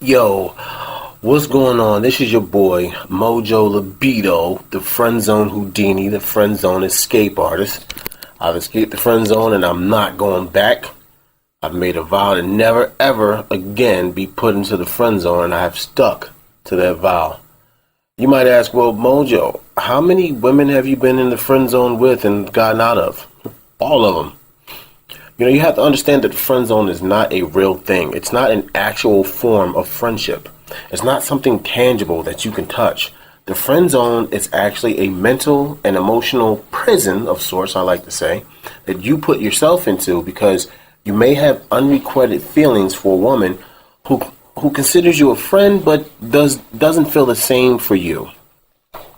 Yo, what's going on? This is your boy, Mojo Libido, the Friend Zone Hoodeeni, the Friend Zone escape artist. I've escaped the Friend Zone and I'm not going back. I've made a vow to never, ever again be put into the Friend Zone, and I have stuck to that vow. You might ask, well, Mojo, how many women have you been in the Friend Zone with and gotten out of? All of them. You have to understand that the friend zone is not a real thing. It's not an actual form of friendship. It's not something tangible that you can touch. The friend zone is actually a mental and emotional prison of sorts, I like to say, that you put yourself into because you may have unrequited feelings for a woman who considers you a friend but doesn't feel the same for you.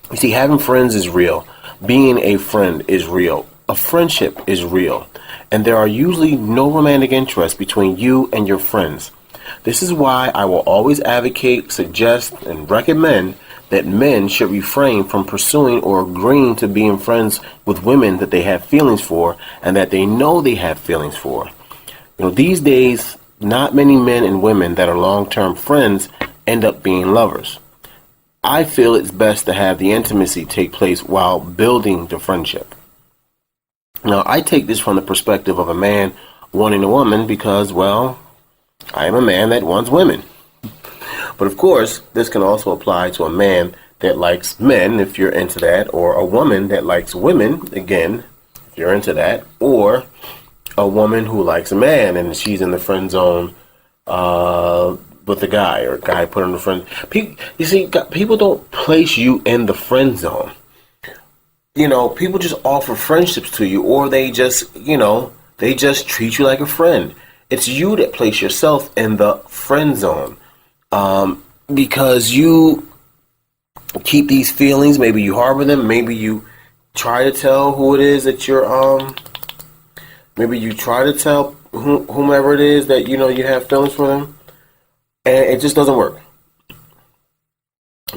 You see, having friends is real. Being a friend is real. A friendship is real. And there are usually no romantic interest between you and your friends. This is why I will always advocate, suggest, and recommend that men should refrain from pursuing or agreeing to being friends with women that they have feelings for and that they know they have feelings for. These days, not many men and women that are long-term friends end up being lovers. I feel it's best to have the intimacy take place while building the friendship. Now, I take this from the perspective of a man wanting a woman because, well, I am a man that wants women. But of course, this can also apply to a man that likes men, if you're into that, or a woman that likes women, again, if you're into that, or a woman who likes a man and she's in the friend zone with a guy, or a guy put in the friend. You see, people don't place you in the friend zone. People just offer friendships to you, or they just treat you like a friend. It's you that place yourself in the friend zone because you keep these feelings. Maybe you harbor them. Maybe you try to tell who it is that you're. Maybe you try to tell whomever it is that you have feelings for them, and it just doesn't work.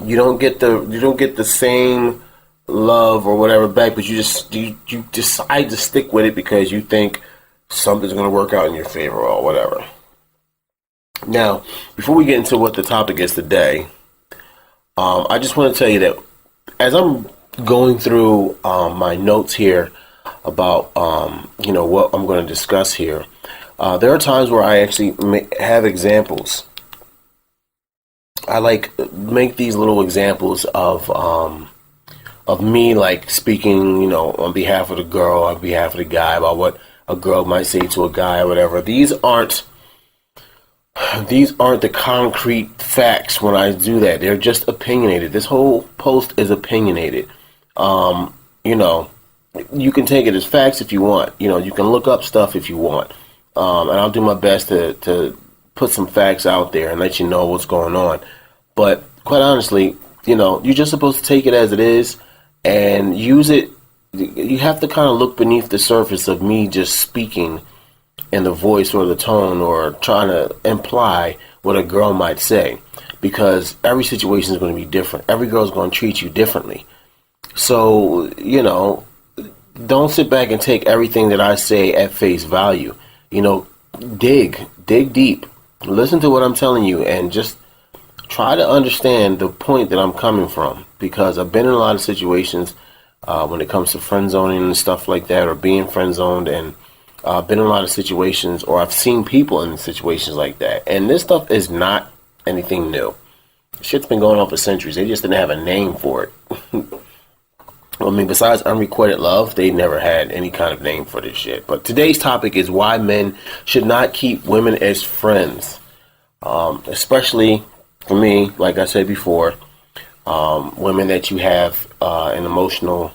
You don't get the same love or whatever back, but you decide to stick with it because you think something's going to work out in your favor or whatever. Now, before we get into what the topic is today, I just want to tell you that as I'm going through my notes here about what I'm going to discuss here, there are times where I actually have examples. I make these little examples of me speaking, on behalf of the girl, on behalf of the guy, about what a girl might say to a guy or whatever. These aren't the concrete facts when I do that. They're just opinionated. This whole post is opinionated. You can take it as facts if you want. You can look up stuff if you want. And I'll do my best to put some facts out there and let you know what's going on. But quite honestly, you're just supposed to take it as it is and use it. You have to kind of look beneath the surface of me just speaking in the voice or the tone or trying to imply what a girl might say, because every situation is going to be different. Every girl is going to treat you differently. So, don't sit back and take everything that I say at face value. Dig deep. Listen to what I'm telling you and just try to understand the point that I'm coming from, because I've been in a lot of situations when it comes to friend zoning and stuff like that, or being friend zoned, and I've been in a lot of situations, or I've seen people in situations like that. And this stuff is not anything new. Shit's been going on for centuries. They just didn't have a name for it. Besides unrequited love, they never had any kind of name for this shit. But today's topic is why men should not keep women as friends, especially for me, like I said before, women that you have an emotional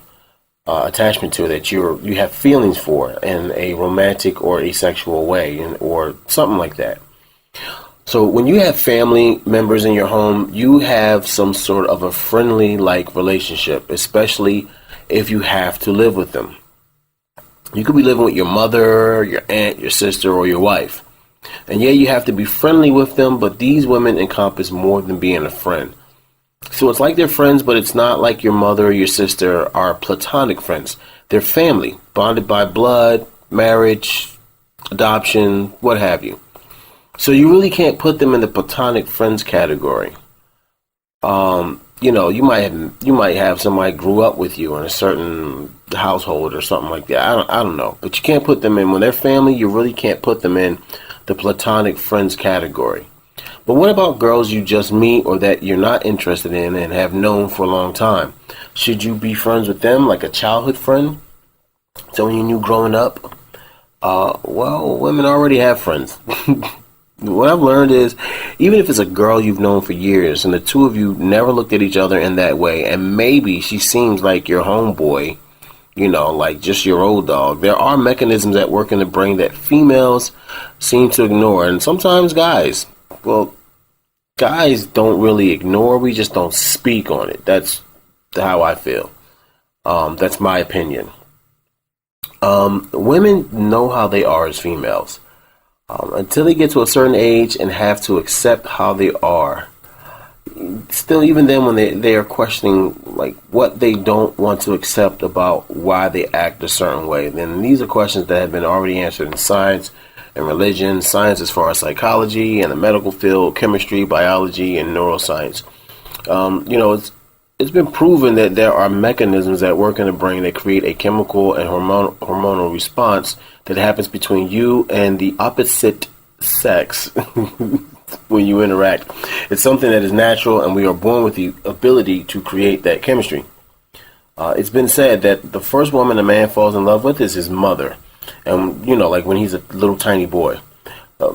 attachment to, that you have feelings for in a romantic or a sexual way, or something like that. So when you have family members in your home, you have some sort of a friendly relationship, especially if you have to live with them. You could be living with your mother, your aunt, your sister, or your wife. And yeah, you have to be friendly with them, but these women encompass more than being a friend. So it's like they're friends, but it's not like your mother or your sister are platonic friends. They're family, bonded by blood, marriage, adoption, what have you. So you really can't put them in the platonic friends category. You might have somebody grew up with you in a certain household or something like that. I don't know, but you can't put them in when they're family. You really can't put them in the platonic friends category. But what about girls you just meet or that you're not interested in and have known for a long time? Should you be friends with them like a childhood friend, someone you knew growing up? Well, women already have friends. What I've learned is, even if it's a girl you've known for years and the two of you never looked at each other in that way, and maybe she seems like your homeboy, like just your old dog, there are mechanisms at work in the brain that females seem to ignore. And sometimes guys don't really ignore, we just don't speak on it. That's how I feel. That's my opinion. Women know how they are as females. Until they get to a certain age and have to accept how they are. Still, even then, when they are questioning like what they don't want to accept about why they act a certain way, then these are questions that have been already answered in science and religion, science as far as psychology and the medical field, chemistry, biology, and neuroscience. It's been proven that there are mechanisms at work in the brain that create a chemical and hormonal response that happens between you and the opposite sex when you interact. It's something that is natural, and we are born with the ability to create that chemistry. It's been said that the first woman a man falls in love with is his mother. And, like when he's a little tiny boy.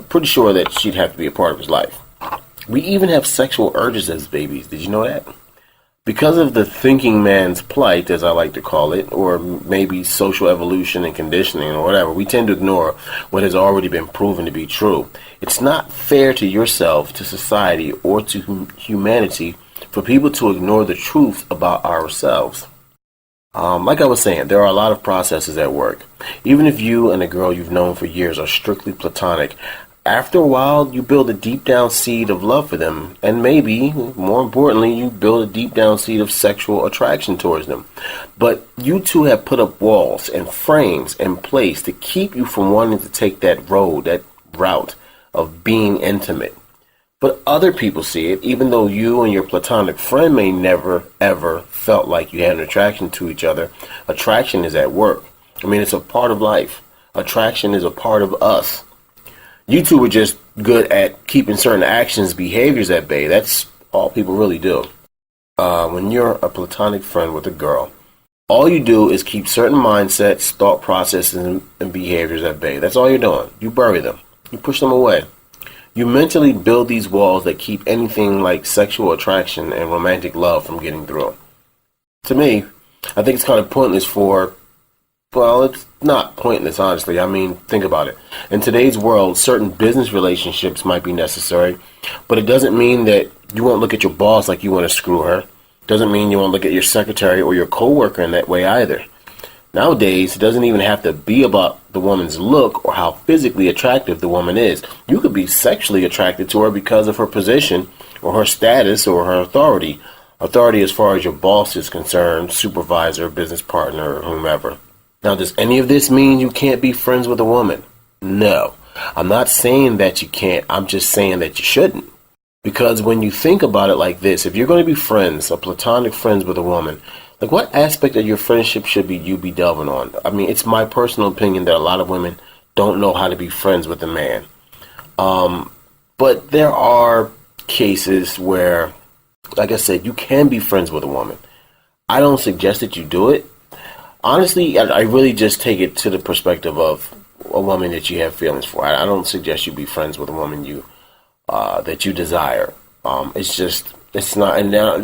Pretty sure that she'd have to be a part of his life. We even have sexual urges as babies. Did you know that? Because of the thinking man's plight, as I like to call it, or maybe social evolution and conditioning or whatever, we tend to ignore what has already been proven to be true. It's not fair to yourself, to society, or to humanity for people to ignore the truth about ourselves. Like I was saying, there are a lot of processes at work. Even if you and a girl you've known for years are strictly platonic, after a while, you build a deep down seed of love for them, and maybe, more importantly, you build a deep down seed of sexual attraction towards them. But you two have put up walls and frames in place to keep you from wanting to take that route of being intimate. But other people see it, even though you and your platonic friend may never, ever felt like you had an attraction to each other. Attraction is at work. It's a part of life. Attraction is a part of us. You two were just good at keeping certain actions, behaviors at bay. That's all people really do. When you're a platonic friend with a girl, all you do is keep certain mindsets, thought processes, and behaviors at bay. That's all you're doing. You bury them. You push them away. You mentally build these walls that keep anything like sexual attraction and romantic love from getting through. To me, I think it's kind of pointless it's not pointless, honestly. Think about it. In today's world, certain business relationships might be necessary, but it doesn't mean that you won't look at your boss like you want to screw her. Doesn't mean you won't look at your secretary or your coworker in that way either. Nowadays, it doesn't even have to be about the woman's look or how physically attractive the woman is. You could be sexually attracted to her because of her position or her status or her authority. Authority as far as your boss is concerned, supervisor, business partner, or whomever. Now, does any of this mean you can't be friends with a woman? No. I'm not saying that you can't. I'm just saying that you shouldn't. Because when you think about it like this, if you're going to be friends, or platonic friends with a woman, like what aspect of your friendship should you be delving on? It's my personal opinion that a lot of women don't know how to be friends with a man. But there are cases where, like I said, you can be friends with a woman. I don't suggest that you do it. Honestly, I really just take it to the perspective of a woman that you have feelings for. I don't suggest you be friends with a woman that you desire. It's not, and now,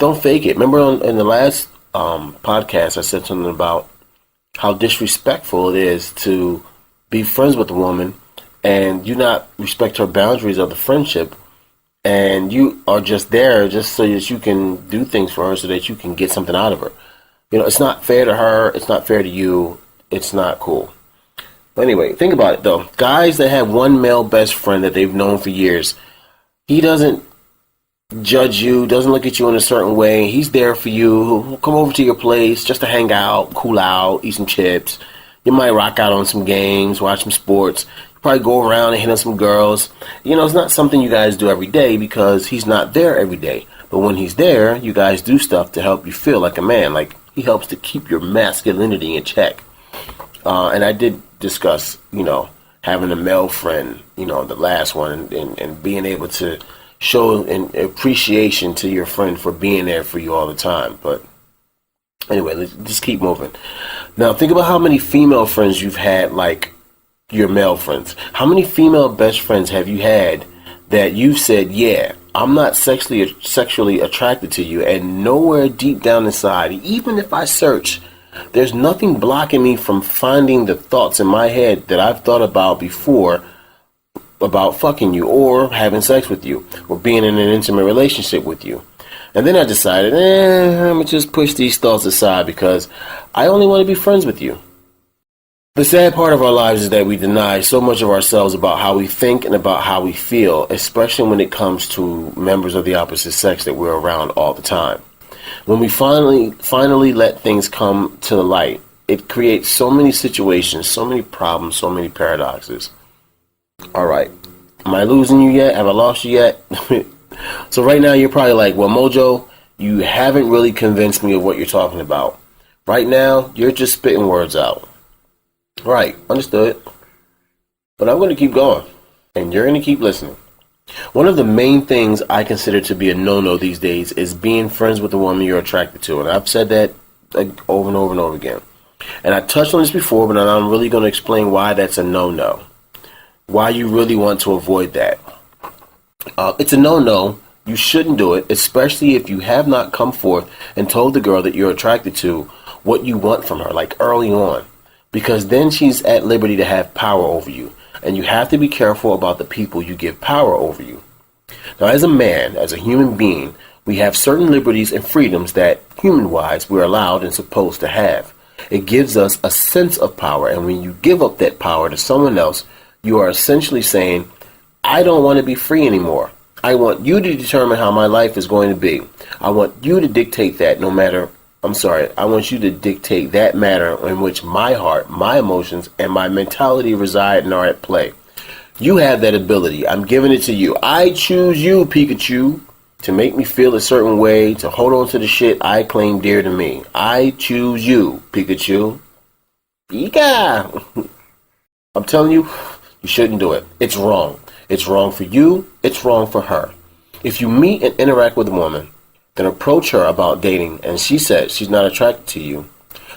don't fake it. Remember in the last podcast, I said something about how disrespectful it is to be friends with a woman and you not respect her boundaries of the friendship. And you are just there just so that you can do things for her so that you can get something out of her. It's not fair to her. It's not fair to you. It's not cool. But anyway, think about it, though. Guys that have one male best friend that they've known for years, he doesn't judge you, doesn't look at you in a certain way. He's there for you. He'll come over to your place just to hang out, cool out, eat some chips, You might rock out on some games, watch some sports, probably go around and hit on some girls. It's not something you guys do every day because he's not there every day. But when he's there, you guys do stuff to help you feel like a man. Like, he helps to keep your masculinity in check. And I did discuss, having a male friend, the last one, and being able to show an appreciation to your friend for being there for you all the time. But anyway, let's just keep moving. Now, think about how many female friends you've had, like your male friends. How many female best friends have you had that you've said, yeah, I'm not sexually attracted to you, and nowhere deep down inside, even if I search, there's nothing blocking me from finding the thoughts in my head that I've thought about before about fucking you or having sex with you or being in an intimate relationship with you. And then I decided, I'm going to just push these thoughts aside because I only want to be friends with you. The sad part of our lives is that we deny so much of ourselves about how we think and about how we feel, especially when it comes to members of the opposite sex that we're around all the time. When we finally let things come to the light, it creates so many situations, so many problems, so many paradoxes. All right. Am I losing you yet? Have I lost you yet? So right now you're probably like, well, Mojo, you haven't really convinced me of what you're talking about. Right now, you're just spitting words out. Right, understood. But I'm going to keep going, and you're going to keep listening. One of the main things I consider to be a no-no these days is being friends with a woman you're attracted to. And I've said that over and over and over again. And I touched on this before, but I'm really going to explain why that's a no-no. Why you really want to avoid that. It's a no-no. You shouldn't do it, especially if you have not come forth and told the girl that you're attracted to what you want from her, like early on. Because then she's at liberty to have power over you. And you have to be careful about the people you give power over you. Now, as a man, as a human being, we have certain liberties and freedoms that, human-wise, we're allowed and supposed to have. It gives us a sense of power. And when you give up that power to someone else, you are essentially saying, I don't want to be free anymore. I want you to determine how my life is going to be. I want you to dictate that I want you to dictate that matter in which my heart, my emotions, and my mentality reside and are at play. You have that ability. I'm giving it to you. I choose you, Pikachu, to make me feel a certain way, to hold on to the shit I claim dear to me. I choose you, Pikachu. Pika! I'm telling you, you shouldn't do it. It's wrong. It's wrong for you. It's wrong for her. If you meet and interact with a woman, then approach her about dating, and she says she's not attracted to you,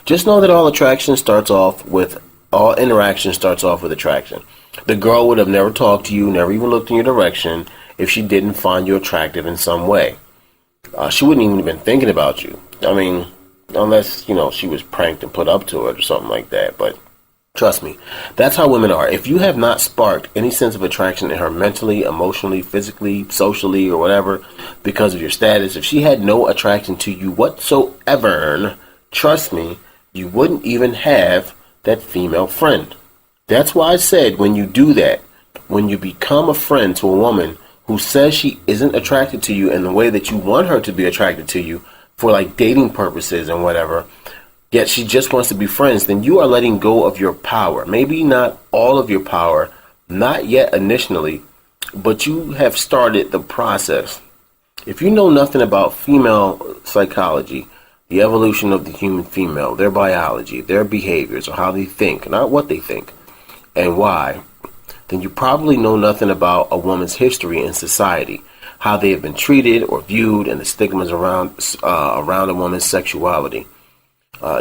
just know that all interaction starts off with attraction. The girl would have never talked to you, never even looked in your direction, if she didn't find you attractive in some way. She wouldn't even have been thinking about you. I mean, unless, she was pranked and put up to it or something like that, but trust me, that's how women are. If you have not sparked any sense of attraction in her mentally, emotionally, physically, socially, or whatever, because of your status, if she had no attraction to you whatsoever, trust me, you wouldn't even have that female friend. That's why I said when you do that, when you become a friend to a woman who says she isn't attracted to you in the way that you want her to be attracted to you for like dating purposes and whatever, yet she just wants to be friends, then you are letting go of your power. Maybe not all of your power, not yet initially, but you have started the process. If you know nothing about female psychology, the evolution of the human female, their biology, their behaviors, or how they think, not what they think, and why, then you probably know nothing about a woman's history in society, how they have been treated or viewed, and the stigmas around a woman's sexuality.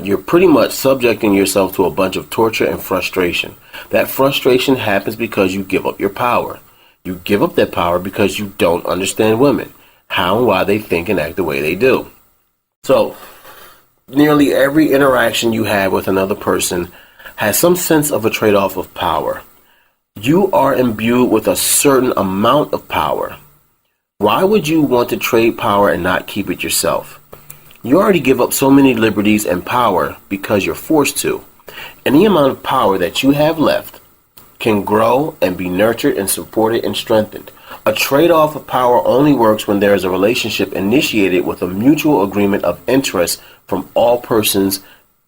You're pretty much subjecting yourself to a bunch of torture and frustration. That frustration happens because you give up your power. You give up that power because you don't understand women, how and why they think and act the way they do. So, nearly every interaction you have with another person has some sense of a trade-off of power. You are imbued with a certain amount of power. Why would you want to trade power and not keep it yourself? You already give up so many liberties and power because you're forced to. Any amount of power that you have left can grow and be nurtured and supported and strengthened. A trade-off of power only works when there is a relationship initiated with a mutual agreement of interest from all persons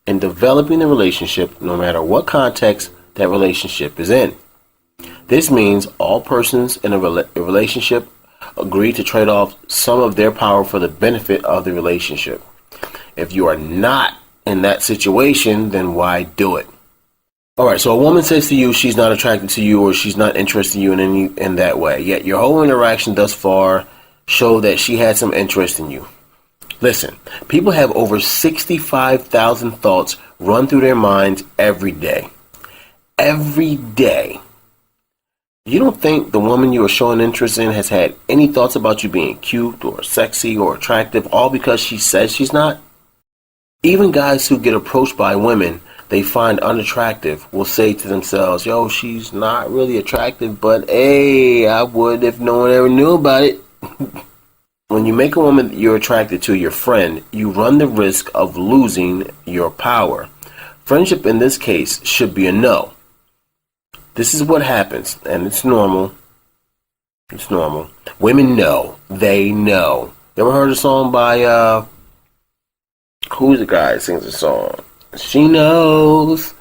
in developing the relationship, no matter what context that relationship is in. This means all persons in a relationship agree to trade off some of their power for the benefit of the relationship. If you are not in that situation, then why do it? Alright, so a woman says to you she's not attracted to you or she's not interested in you in that way, yet your whole interaction thus far show that she had some interest in you. Listen, people have over 65,000 thoughts run through their minds every day. Every day. You don't think the woman you are showing interest in has had any thoughts about you being cute or sexy or attractive, all because she says she's not? Even guys who get approached by women they find unattractive will say to themselves, yo, she's not really attractive, but hey, I would if no one ever knew about it. When you make a woman you're attracted to your friend, you run the risk of losing your power. Friendship in this case should be a no. This is what happens, and it's normal. It's normal. Women know. They know. You ever heard a song by, who's the guy that sings the song? She knows.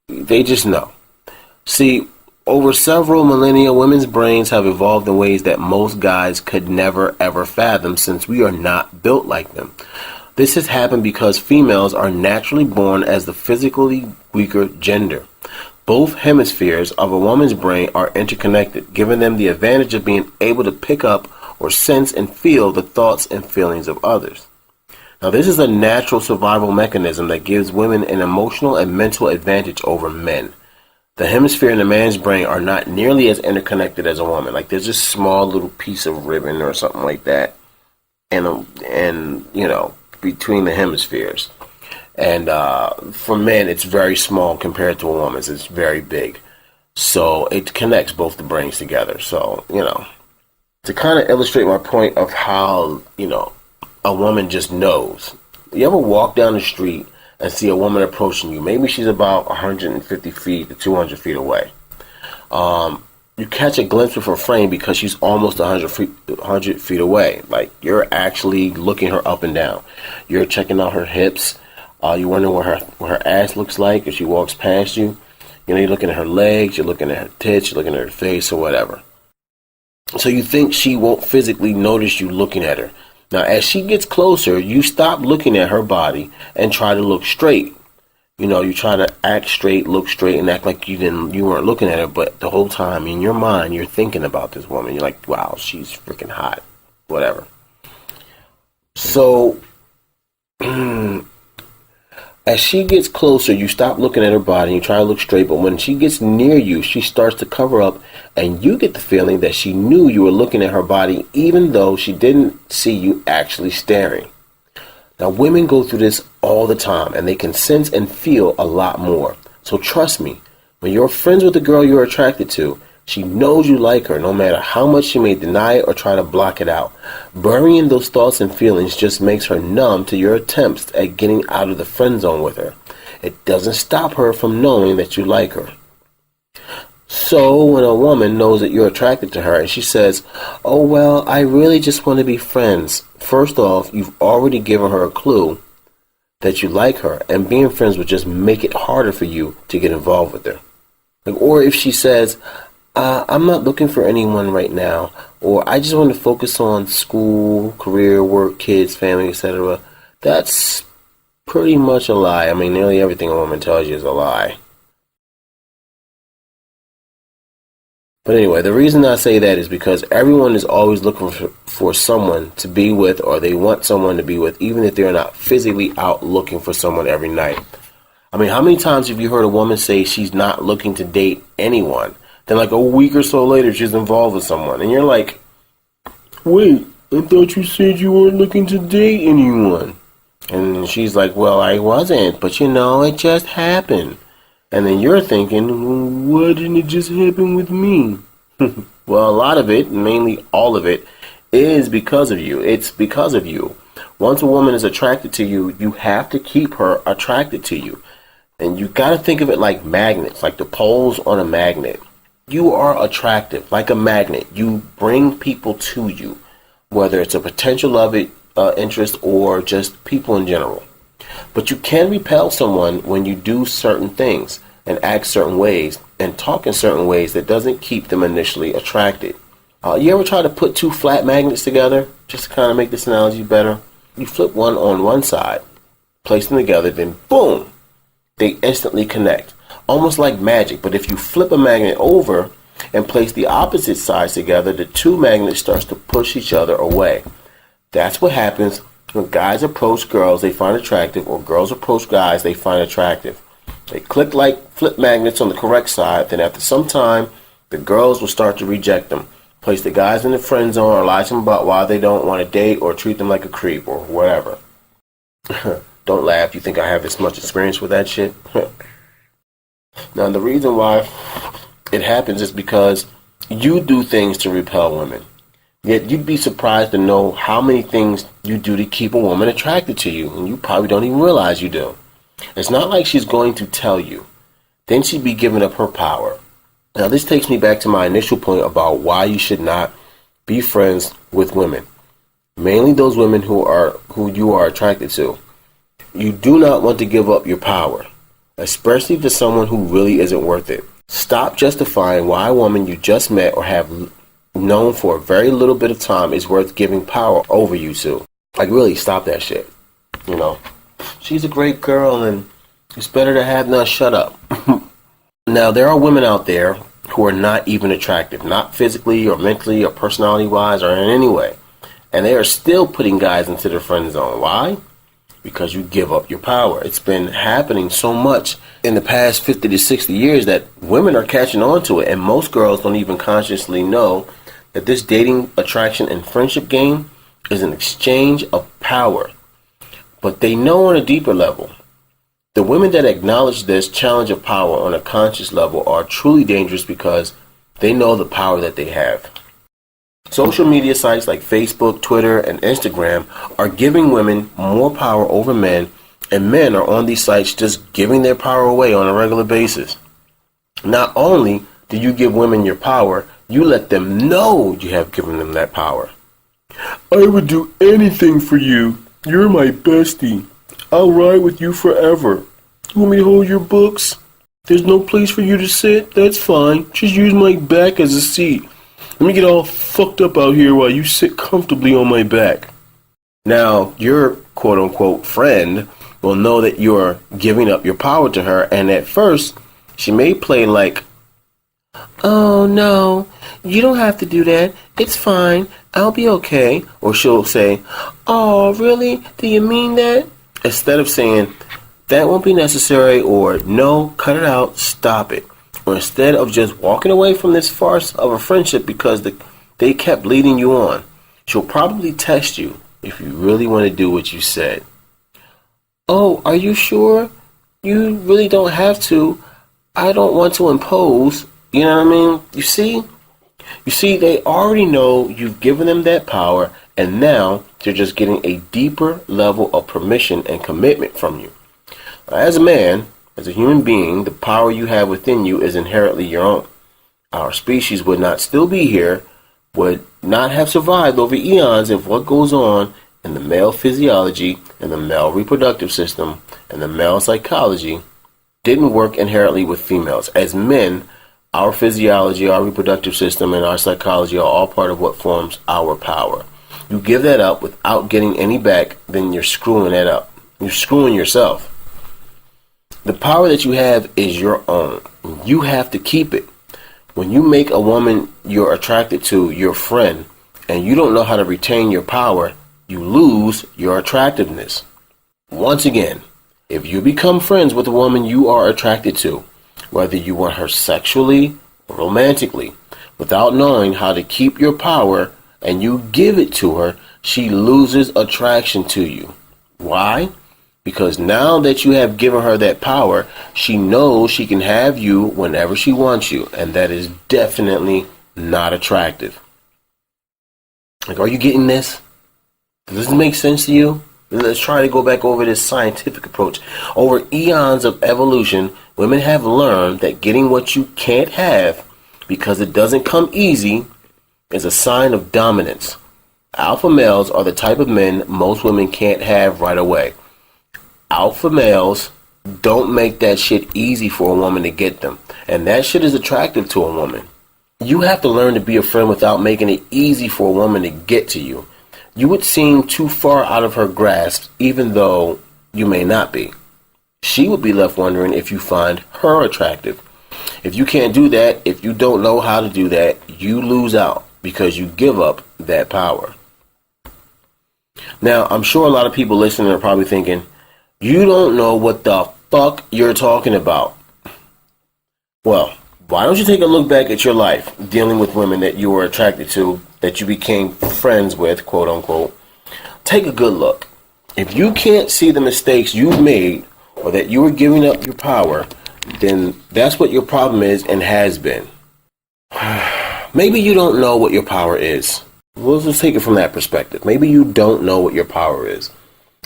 They just know. See, over several millennia, women's brains have evolved in ways that most guys could never ever fathom since we are not built like them. This has happened because females are naturally born as the physically weaker gender. Both hemispheres of a woman's brain are interconnected, giving them the advantage of being able to pick up or sense and feel the thoughts and feelings of others. Now, this is a natural survival mechanism that gives women an emotional and mental advantage over men. The hemisphere in a man's brain are not nearly as interconnected as a woman. Like, there's a small little piece of ribbon or something like that, and you know, between the hemispheres. And for men, it's very small compared to a woman's. It's very big. So it connects both the brains together. So, you know, to kind of illustrate my point of how, you know, a woman just knows. You ever walk down the street and see a woman approaching you? Maybe she's about 150 feet to 200 feet away. You catch a glimpse of her frame because she's almost 100 feet away. Like, you're actually looking her up and down. You're checking out her hips. You're wondering what her ass looks like as she walks past you. You know, you're looking at her legs, you're looking at her tits, you're looking at her face or whatever. So you think she won't physically notice you looking at her. Now, as she gets closer, you stop looking at her body and try to look straight. You know, you try to act straight, look straight, and act like you weren't looking at her, but the whole time in your mind, you're thinking about this woman. You're like, wow, she's freaking hot, whatever. So, as she gets closer, you stop looking at her body and you try to look straight, but when she gets near you, she starts to cover up, and you get the feeling that she knew you were looking at her body even though she didn't see you actually staring. Now, women go through this all the time, and they can sense and feel a lot more. So trust me, when you're friends with the girl you're attracted to, she knows you like her, no matter how much she may deny it or try to block it out. Burying those thoughts and feelings just makes her numb to your attempts at getting out of the friend zone with her. It doesn't stop her from knowing that you like her. So when a woman knows that you're attracted to her and she says, oh, well, I really just want to be friends. First off, you've already given her a clue that you like her, and being friends would just make it harder for you to get involved with her. Or if she says, I'm not looking for anyone right now, or I just want to focus on school, career, work, kids, family, etc. That's pretty much a lie. I mean, nearly everything a woman tells you is a lie. But anyway, the reason I say that is because everyone is always looking for someone to be with, or they want someone to be with, even if they're not physically out looking for someone every night. I mean, how many times have you heard a woman say she's not looking to date anyone? Then like a week or so later, she's involved with someone. And you're like, wait, I thought you said you weren't looking to date anyone. And she's like, well, I wasn't, but you know, it just happened. And then you're thinking, why didn't it just happen with me? Well, a lot of it, mainly all of it, is because of you. It's because of you. Once a woman is attracted to you, you have to keep her attracted to you. And you got to think of it like magnets, like the poles on a magnet. You are attractive, like a magnet. You bring people to you, whether it's a potential love interest or just people in general. But you can repel someone when you do certain things and act certain ways and talk in certain ways that doesn't keep them initially attracted. You ever try to put two flat magnets together? Just to kind of make this analogy better. You flip one on one side, place them together, then boom, they instantly connect. Almost like magic, but if you flip a magnet over and place the opposite sides together, the two magnets starts to push each other away. That's what happens when guys approach girls they find attractive, or girls approach guys they find attractive. They click like flip magnets on the correct side, then after some time, the girls will start to reject them, place the guys in the friend zone, or lie to them about why they don't want to date or treat them like a creep or whatever. Don't laugh, you think I have this much experience with that shit? Now, the reason why it happens is because you do things to repel women. Yet you'd be surprised to know how many things you do to keep a woman attracted to you, and you probably don't even realize you do. It's not like she's going to tell you. Then she'd be giving up her power. Now, this takes me back to my initial point about why you should not be friends with women. Mainly those women who you are attracted to. You do not want to give up your power, especially to someone who really isn't worth it. Stop justifying why a woman you just met or have known for a very little bit of time is worth giving power over you to. Like, really, stop that shit. You know, she's a great girl and it's better to have none. Shut up. Now, there are women out there who are not even attractive, not physically or mentally or personality-wise or in any way. And they are still putting guys into the friend zone. Why? Because you give up your power. It's been happening so much in the past 50 to 60 years that women are catching on to it. And most girls don't even consciously know that this dating, attraction, and friendship game is an exchange of power. But they know on a deeper level. The women that acknowledge this challenge of power on a conscious level are truly dangerous because they know the power that they have. Social media sites like Facebook, Twitter, and Instagram are giving women more power over men, and men are on these sites just giving their power away on a regular basis. Not only do you give women your power, you let them know you have given them that power. I would do anything for you. You're my bestie. I'll ride with you forever. You want me to hold your books? There's no place for you to sit? That's fine. Just use my back as a seat. Let me get all fucked up out here while you sit comfortably on my back. Now, your quote-unquote friend will know that you're giving up your power to her, and at first, she may play like, "Oh, no, you don't have to do that. It's fine. I'll be okay." Or she'll say, "Oh, really? Do you mean that?" Instead of saying, "That won't be necessary," or "No, cut it out, stop it." Or instead of just walking away from this farce of a friendship because they kept leading you on, she'll probably test you if you really want to do what you said. "Oh, are you sure? You really don't have to. I don't want to impose." You know what I mean? You see, they already know you've given them that power, and now they're just getting a deeper level of permission and commitment from you. As a man, as a human being, the power you have within you is inherently your own. Our species would not still be here, would not have survived over eons if what goes on in the male physiology and the male reproductive system and the male psychology didn't work inherently with females. As men, our physiology, our reproductive system, and our psychology are all part of what forms our power. You give that up without getting any back, then you're screwing that up. You're screwing yourself. The power that you have is your own. You have to keep it. When you make a woman you're attracted to your friend and you don't know how to retain your power, you lose your attractiveness. Once again, if you become friends with a woman you are attracted to, whether you want her sexually or romantically, without knowing how to keep your power and you give it to her, she loses attraction to you. Why? Because now that you have given her that power, she knows she can have you whenever she wants you, and that is definitely not attractive. Like, are you getting this? Does this make sense to you? Let's try to go back over this scientific approach. Over eons of evolution, women have learned that getting what you can't have, because it doesn't come easy, is a sign of dominance. Alpha males are the type of men most women can't have right away. Alpha males don't make that shit easy for a woman to get them. And that shit is attractive to a woman. You have to learn to be a friend without making it easy for a woman to get to you. You would seem too far out of her grasp, even though you may not be. She would be left wondering if you find her attractive. If you can't do that, if you don't know how to do that, you lose out because you give up that power. Now, I'm sure a lot of people listening are probably thinking, you don't know what the fuck you're talking about. Well, why don't you take a look back at your life dealing with women that you were attracted to, that you became friends with, quote unquote. Take a good look. If you can't see the mistakes you've made or that you were giving up your power, then that's what your problem is and has been. Maybe you don't know what your power is. Well, let's take it from that perspective. Maybe you don't know what your power is.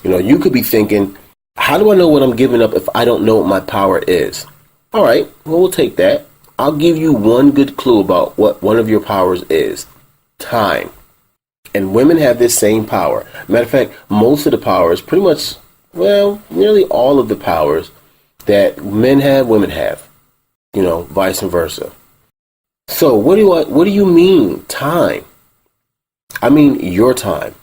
You could be thinking, how do I know what I'm giving up if I don't know what my power is? All right, well, we'll take that. I'll give you one good clue about what one of your powers is. Time. And women have this same power. Matter of fact, most of the powers, pretty much, nearly all of the powers that men have, women have. Vice versa. So what do you mean, time? I mean your time.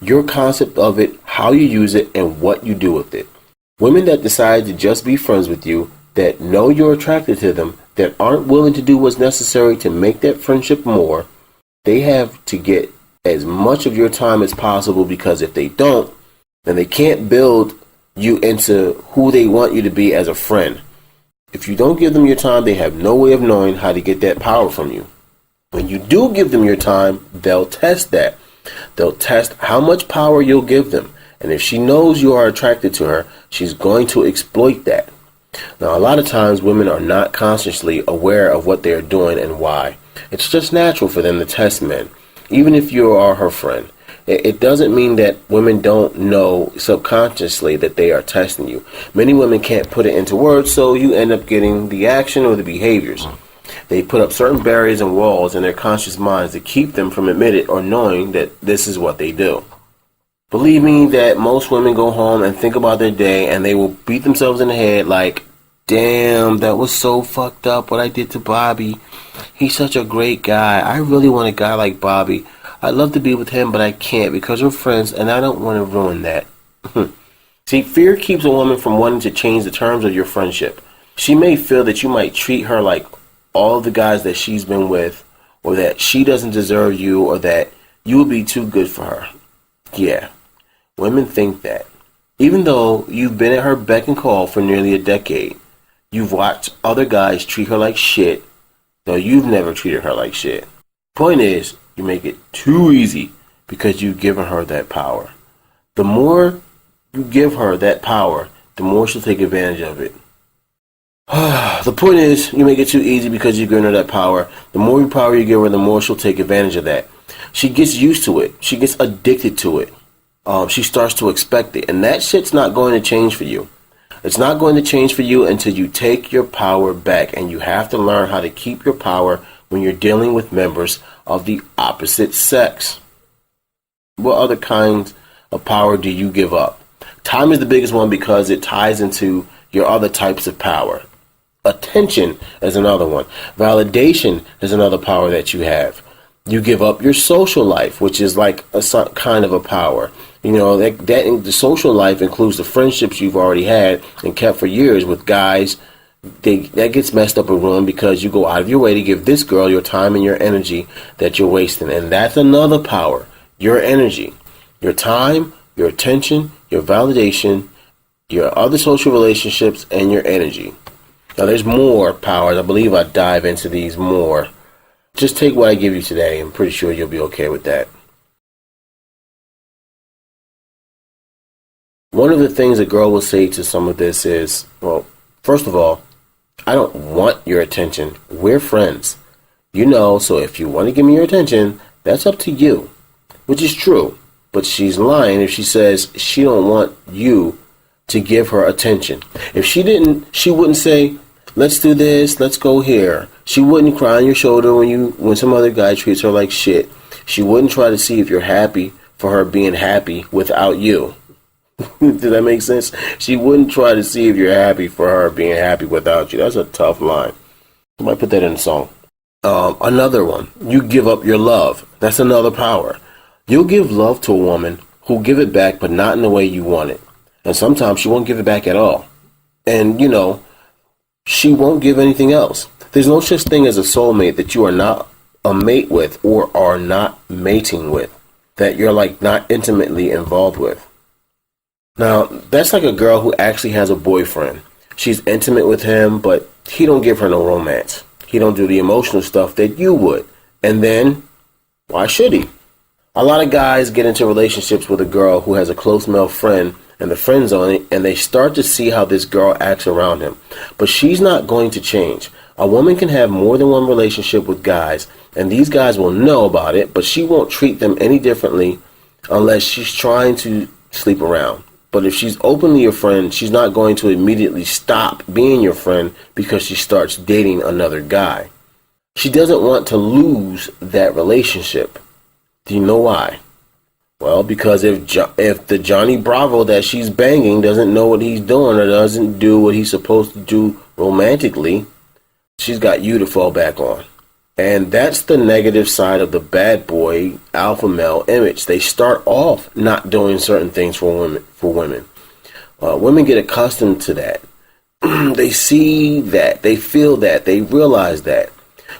Your concept of it, how you use it, and what you do with it. Women that decide to just be friends with you, that know you're attracted to them, that aren't willing to do what's necessary to make that friendship more, they have to get as much of your time as possible, because if they don't, then they can't build you into who they want you to be as a friend. If you don't give them your time, they have no way of knowing how to get that power from you. When you do give them your time, they'll test that. They'll test how much power you'll give them. And if she knows you are attracted to her, she's going to exploit that. Now, a lot of times women are not consciously aware of what they're doing and why. It's just natural for them to test men, even if you are her friend. It doesn't mean that women don't know subconsciously that they are testing you. Many women can't put it into words, so you end up getting the action or the behaviors. They put up certain barriers and walls in their conscious minds to keep them from admitting or knowing that this is what they do. Believe me that most women go home and think about their day, and they will beat themselves in the head like, damn, that was so fucked up what I did to Bobby. He's such a great guy. I really want a guy like Bobby. I'd love to be with him, but I can't because we're friends, and I don't want to ruin that. See, fear keeps a woman from wanting to change the terms of your friendship. She may feel that you might treat her like all the guys that she's been with, or that she doesn't deserve you, or that you will be too good for her. Yeah, women think that. Even though you've been at her beck and call for nearly a decade, you've watched other guys treat her like shit, though you've never treated her like shit. Point is, you make it too easy because you've given her that power. The more you give her that power, the more she'll take advantage of it. The point is, you make it too easy because you've given her that power. The more power you give her, the more she'll take advantage of that. She gets used to it. She gets addicted to it. She starts to expect it. And that shit's not going to change for you. It's not going to change for you until you take your power back. And you have to learn how to keep your power when you're dealing with members of the opposite sex. What other kinds of power do you give up? Time is the biggest one because it ties into your other types of power. Attention is another one. Validation is another power that you have. You give up your social life, which is like a kind of a power. That the social life includes the friendships you've already had and kept for years with guys. That gets messed up and ruined because you go out of your way to give this girl your time and your energy that you're wasting. And that's another power. Your energy, your time, your attention, your validation, your other social relationships, and your energy. Now, there's more powers. I believe I dive into these more. Just take what I give you today. I'm pretty sure you'll be okay with that. One of the things a girl will say to some of this is, well, first of all, I don't want your attention. We're friends. So if you want to give me your attention, that's up to you. Which is true. But she's lying if she says she don't want you to give her attention. If she didn't, she wouldn't say, let's do this, let's go here. She wouldn't cry on your shoulder when some other guy treats her like shit. She wouldn't try to see if you're happy for her being happy without you. Does that make sense? She wouldn't try to see if you're happy for her being happy without you. That's a tough line. I might put that in a song. Another one. You give up your love. That's another power. You'll give love to a woman who'll give it back, but not in the way you want it. And sometimes she won't give it back at all. And, she won't give anything else. There's no such thing as a soulmate that you are not a mate with or are not mating with, that you're like not intimately involved with. Now, that's like a girl who actually has a boyfriend. She's intimate with him, but he don't give her no romance. He don't do the emotional stuff that you would. And then, why should he? A lot of guys get into relationships with a girl who has a close male friend in the friend zone, and they start to see how this girl acts around him. But she's not going to change. A woman can have more than one relationship with guys, and these guys will know about it, but she won't treat them any differently unless she's trying to sleep around. But if she's openly your friend, she's not going to immediately stop being your friend because she starts dating another guy. She doesn't want to lose that relationship. Do you know why? Well, because if the Johnny Bravo that she's banging doesn't know what he's doing or doesn't do what he's supposed to do romantically, she's got you to fall back on. And that's the negative side of the bad boy alpha male image. They start off not doing certain things for women. Women get accustomed to that. They see that, they feel that, they realize that.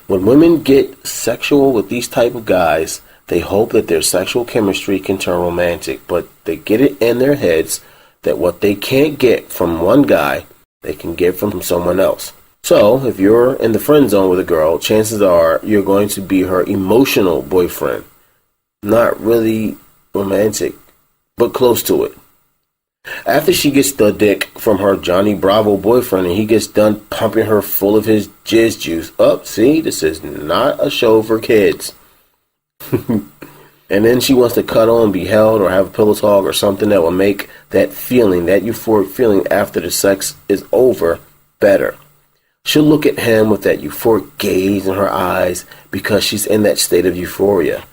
When women get sexual with these type of guys, they hope that their sexual chemistry can turn romantic, but they get it in their heads that what they can't get from one guy, they can get from someone else. So, if you're in the friend zone with a girl, chances are you're going to be her emotional boyfriend. Not really romantic, but close to it. After she gets the dick from her Johnny Bravo boyfriend and he gets done pumping her full of his jizz juice, see, this is not a show for kids. And then she wants to cuddle and be held or have a pillow talk or something that will make that feeling, that euphoric feeling after the sex is over, better. She'll look at him with that euphoric gaze in her eyes because she's in that state of euphoria.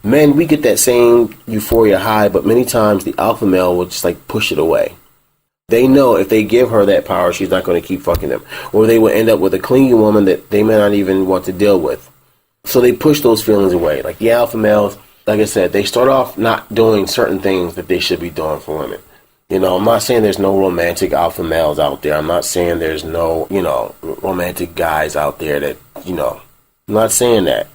Men, we get that same euphoria high, but many times the alpha male will just like push it away. They know if they give her that power, she's not going to keep fucking them. Or they will end up with a clingy woman that they may not even want to deal with. So they push those feelings away. Like the alpha males, like I said, they start off not doing certain things that they should be doing for women. I'm not saying there's no romantic alpha males out there. I'm not saying there's no, romantic guys out there that, I'm not saying that.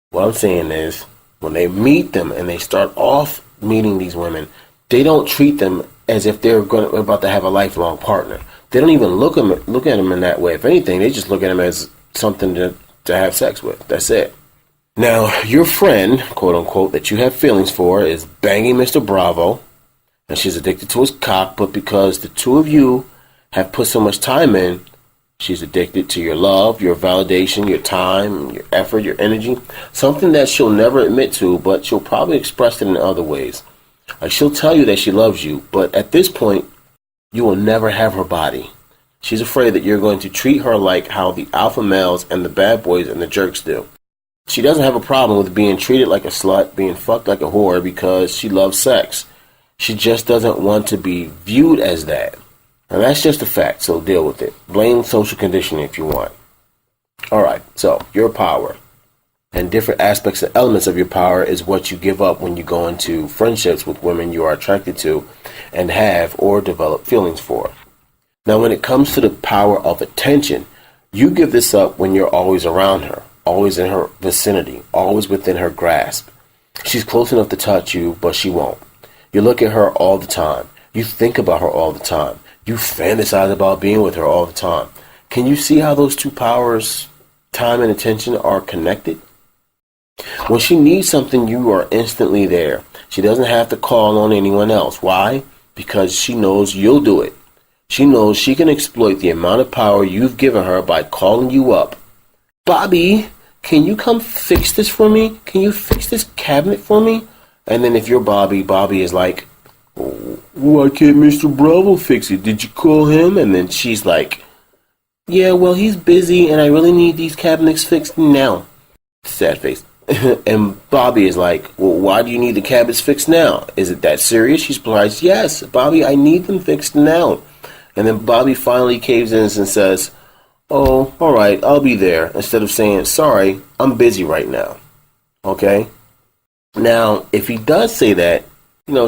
What I'm saying is when they meet them and they start off meeting these women, they don't treat them as if they're about to have a lifelong partner. They don't even look at them in that way. If anything, they just look at them as something to have sex with. That's it. Now, your friend, quote unquote, that you have feelings for is banging Mr. Bravo. And she's addicted to his cock, but because the two of you have put so much time in, she's addicted to your love, your validation, your time, your effort, your energy. Something that she'll never admit to, but she'll probably express it in other ways. Like she'll tell you that she loves you, but at this point, you will never have her body. She's afraid that you're going to treat her like how the alpha males and the bad boys and the jerks do. She doesn't have a problem with being treated like a slut, being fucked like a whore because she loves sex. She just doesn't want to be viewed as that. And that's just a fact, so deal with it. Blame social conditioning if you want. Alright, so your power. And different aspects and elements of your power is what you give up when you go into friendships with women you are attracted to and have or develop feelings for. Now, when it comes to the power of attention, you give this up when you're always around her, always in her vicinity, always within her grasp. She's close enough to touch you, but she won't. You look at her all the time. You think about her all the time. You fantasize about being with her all the time. Can you see how those two powers, time and attention, are connected? When she needs something, you are instantly there. She doesn't have to call on anyone else. Why? Because she knows you'll do it. She knows she can exploit the amount of power you've given her by calling you up. Bobby, can you come fix this for me? Can you fix this cabinet for me? And then if you're Bobby is like, why can't Mr. Bravo fix it? Did you call him? And then she's like, yeah, well, he's busy and I really need these cabinets fixed now. Sad face. And Bobby is like, well, why do you need the cabinets fixed now? Is it that serious? She replies, yes, Bobby, I need them fixed now. And then Bobby finally caves in and says, oh, all right, I'll be there. Instead of saying, sorry, I'm busy right now. Okay? Now, if he does say that,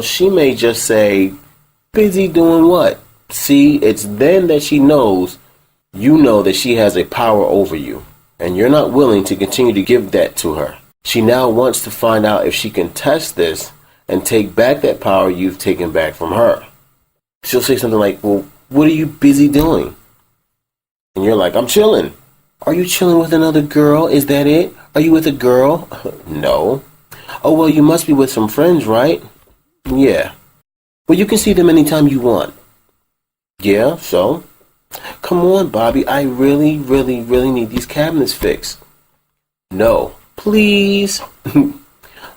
she may just say, busy doing what? See, it's then that she knows, that she has a power over you. And you're not willing to continue to give that to her. She now wants to find out if she can test this and take back that power you've taken back from her. She'll say something like, well, what are you busy doing? And you're like, I'm chilling. Are you chilling with another girl? Is that it? Are you with a girl? No. Oh, well, you must be with some friends, right? Yeah. Well, you can see them anytime you want. Yeah, so? Come on, Bobby. I really, really, really need these cabinets fixed. No. Please.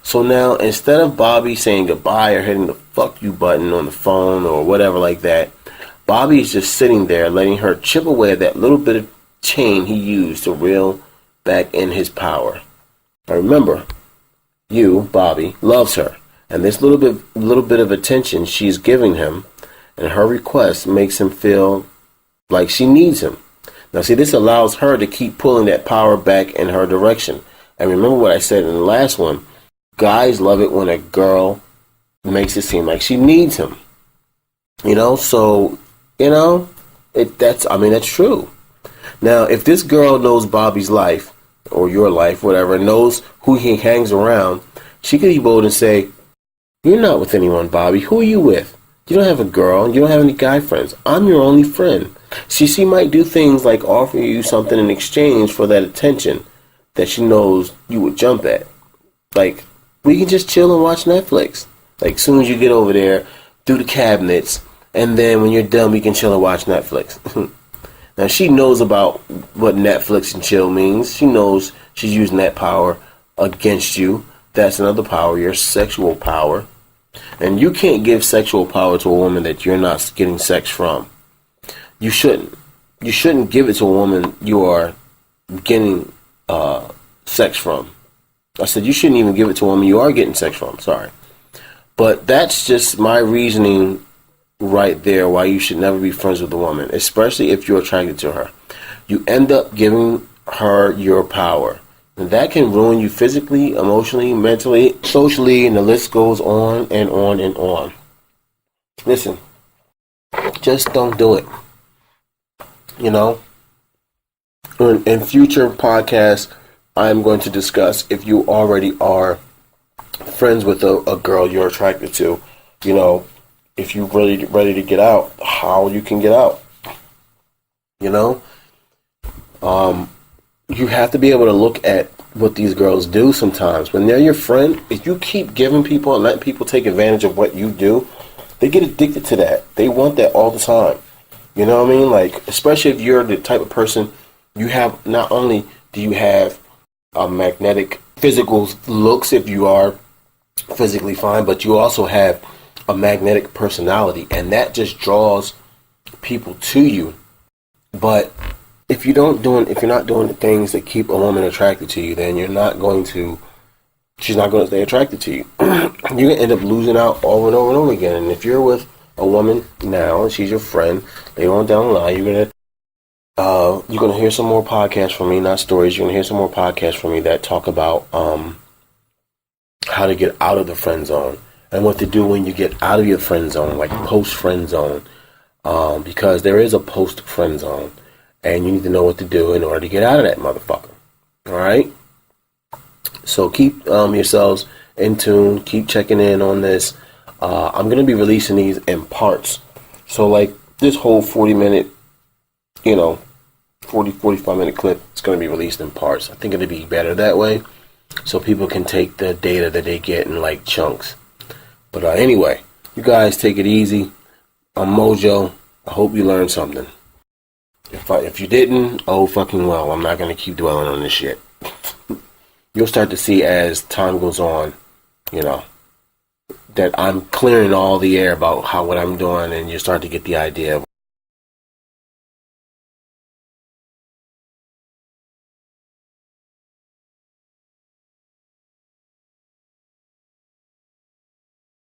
So now, instead of Bobby saying goodbye or hitting the fuck you button on the phone or whatever like that, Bobby is just sitting there letting her chip away at that little bit of chain he used to reel back in his power. Now remember, Bobby, loves her, and this little bit of attention she's giving him and her request makes him feel like she needs him. Now see, this allows her to keep pulling that power back in her direction. And remember what I said in the last one, guys love it when a girl makes it seem like she needs him. So, that's true. Now, if this girl knows Bobby's life, or your life, whatever, knows who he hangs around, she could be bold and say, you're not with anyone, Bobby. Who are you with? You don't have a girl. You don't have any guy friends. I'm your only friend. She might do things like offer you something in exchange for that attention that she knows you would jump at. Like, we can just chill and watch Netflix. Like, as soon as you get over there, do the cabinets, and then when you're done, we can chill and watch Netflix. Now, she knows about what Netflix and chill means. She knows she's using that power against you. That's another power, your sexual power. And you can't give sexual power to a woman that you're not getting sex from. You shouldn't. You shouldn't give it to a woman you are getting sex from. I said you shouldn't even give it to a woman you are getting sex from. Sorry. But that's just my reasoning right there why you should never be friends with a woman, especially if you're attracted to her. You end up giving her your power. And that can ruin you physically, emotionally, mentally, socially, and the list goes on and on and on. Listen, just don't do it. In future podcasts, I'm going to discuss if you already are friends with a girl you're attracted to, if you're really ready to get out, how you can get out. You have to be able to look at what these girls do sometimes. When they're your friend, if you keep giving people and letting people take advantage of what you do, they get addicted to that. They want that all the time. You know what I mean? Like, especially if you're the type of person, you have, not only do you have a magnetic physical looks if you are physically fine, but you also have a magnetic personality, and that just draws people to you. But if you're not doing the things that keep a woman attracted to you, then she's not going to stay attracted to you. You're going to end up losing out over and over and over again. And if you're with a woman now and she's your friend, later on down the line, you're going to hear some more podcasts from me, not stories. You're going to hear some more podcasts from me that talk about how to get out of the friend zone and what to do when you get out of your friend zone, like post-friend zone, because there is a post-friend zone. And you need to know what to do in order to get out of that motherfucker. All right? So keep yourselves in tune. Keep checking in on this. I'm going to be releasing these in parts. So, like, this whole 40-minute, 45-minute clip is going to be released in parts. I think it'll be better that way. So people can take the data that they get in, like, chunks. But anyway, you guys take it easy. I'm Mojo. I hope you learned something. If you didn't, oh fucking well, I'm not going to keep dwelling on this shit. You'll start to see as time goes on, that I'm clearing all the air about what I'm doing, and you start to get the idea of